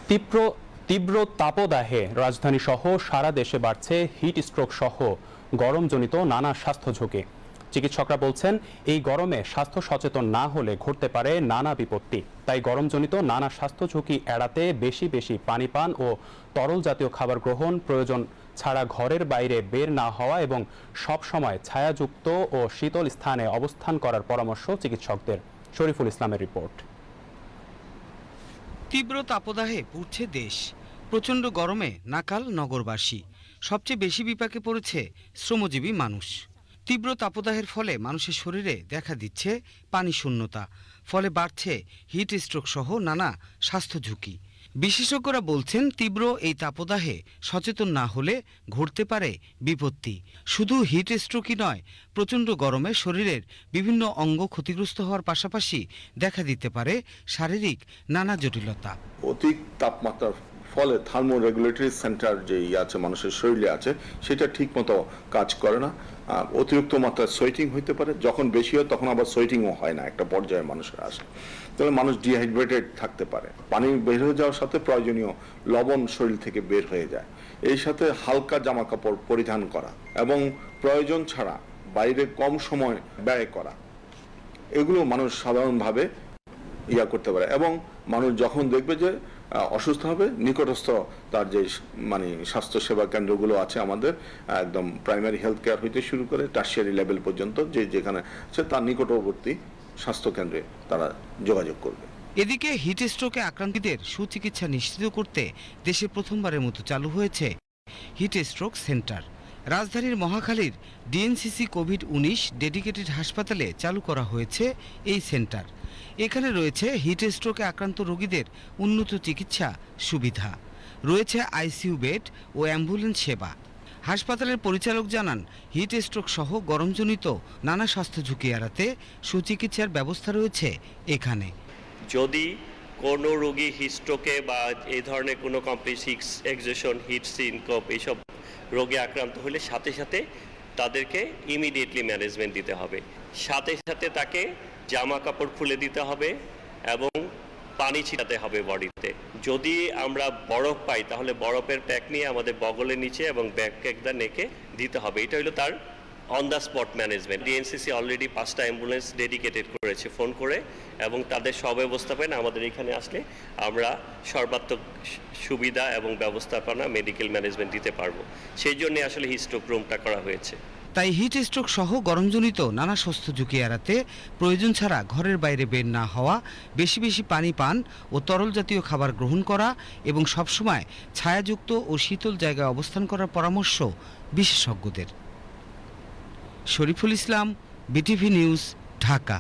তীব্র তাপদাহে রাজধানী সহ সারা দেশে বাড়ছে হিট স্ট্রোক সহ গরমজনিত নানা স্বাস্থ্য ঝুঁকি। চিকিৎসকরা বলছেন, এই গরমে স্বাস্থ্য সচেতন না হলে ঘটতে পারে নানা বিপত্তি। তাই গরমজনিত নানা স্বাস্থ্য ঝুঁকি এড়াতে বেশি বেশি পানি পান ও তরল জাতীয় খাবার গ্রহণ, প্রয়োজন ছাড়া ঘরের বাইরে বের না হওয়া এবং সব সময় ছায়াযুক্ত ও শীতল স্থানে অবস্থান করার পরামর্শ চিকিৎসকদের। শরীফুল ইসলামের রিপোর্ট। তীব্র তাপদাহে পুড়ছে দেশ। প্রচণ্ড গরমে নাকাল নগরবাসী। সবচেয়ে বেশি বিপাকে পড়েছে শ্রমজীবী মানুষ। তীব্র তাপদাহের ফলে মানুষের শরীরে দেখা দিচ্ছে পানি শূন্যতা, ফলে বাড়ছে হিট স্ট্রোক সহ নানা স্বাস্থ্য ঝুঁকি। বিশেষজ্ঞরা বলছেন, তীব্র এই তাপদাহে সচেতন না হলে ঘটতে পারে বিপত্তি। শুধু হিট স্ট্রোকই নয়, প্রচণ্ড গরমে শরীরের বিভিন্ন অঙ্গ ক্ষতিগ্রস্ত হওয়ার পাশাপাশি দেখা দিতে পারে শারীরিক নানা জটিলতা। অধিক তাপমাত্রার ফলে থার্মো রেগুলেটরি সেন্টার যে আছে মানুষের শরীরে আছে, সেটা ঠিক মতো কাজ করে না। অতিরিক্ত মাত্রায় সোয়েটিং হইতে পারে, যখন বেশি হয় তখন আবার সোয়েটিংও হয় না, একটা পর্যায়ে মানুষের আসে। তবে মানুষ ডিহাইড্রেটেড থাকতে পারে। পানি বের হয়ে যাওয়ার সাথে প্রয়োজনীয় লবণ শরীর থেকে বের হয়ে যায়। এই সাথে হালকা জামা কাপড় পরিধান করা এবং প্রয়োজন ছাড়া বাইরে কম সময় ব্যয় করা, এগুলো মানুষ সাধারণভাবে করতে পারে। এবং মানুষ যখন দেখবে যে অসুস্থ হবে, নিকটস্থ তার যে স্বাস্থ্য সেবা কেন্দ্রগুলো আছে আমাদের, একদম প্রাইমারি হেলথ কেয়ার হইতে শুরু করে টার্সিয়ারি লেভেল পর্যন্ত যেখানে আছে তার নিকটবর্তী স্বাস্থ্য কেন্দ্রে তারা যোগাযোগ করবে। এদিকে হিট স্ট্রোকে আক্রান্তদের সুচিকিৎসা নিশ্চিত করতে দেশে প্রথমবারের মতো চালু হয়েছে হিট স্ট্রোক সেন্টার। রাজধানীর মহাখালীর ডিএনসিসি কোভিড-19 ডেডিকেটেড হাসপাতালে চালু করা হয়েছে এই সেন্টার। এখানে রয়েছে হিট স্ট্রোকে আক্রান্ত রোগীদের উন্নত চিকিৎসা সুবিধা, রয়েছে আইসিইউ বেড ও অ্যাম্বুলেন্স সেবা। হাসপাতালের পরিচালক জানান, হিট স্ট্রোক সহ গরমজনিত নানা স্বাস্থ্য ঝুঁকি এড়াতে সুচিকিৎসার ব্যবস্থা রয়েছে এখানে। যদি কোনো রোগী হিটস্ট্রোকে বা এই ধরনের কোনো কমপ্লেক্স এক্সোশন, হিট সিনকোপ এইসব রোগে আক্রান্ত হলে সাথে সাথে তাদেরকে ইমিডিয়েটলি ম্যানেজমেন্ট দিতে হবে। সাথে সাথে তাকে জামা কাপড় খুলে দিতে হবে এবং পানি ছিটাতে হবে বডিতে। যদি আমরা বরফ পাই তাহলে বরফের প্যাক নিয়ে আমাদের বগলের নিচে এবং ব্যাক নেকে দিতে হবে। এটা হলো তার on the spot management. DNCC already 5টা অ্যাম্বুলেন্স ডেডিকেটেড করেছে ফোন করে, এবং তাদের সব্যবস্থাপনা আমাদের এখানে আসলে আমরা সর্বাত্মক সুবিধা এবং ব্যবস্থাপনা মেডিকেল ম্যানেজমেন্ট দিতে পারবো। সেই জন্য আসলে হিট স্ট্রোক রুমটা করা হয়েছে। তাই হিট স্ট্রোক সহ গরমজনিত নানা স্বাস্থ্য ঝুঁকি এড়াতে প্রয়োজন ছাড়া ঘরের বাইরে বের না হওয়া, বেশি বেশি পানি পান ও তরল জাতীয় খাবার গ্রহণ করা এবং সবসময় ছায়াযুক্ত ও শীতল জায়গায় অবস্থান করার পরামর্শ বিশেষজ্ঞদের। Shariful Islam, BTV news, Dhaka.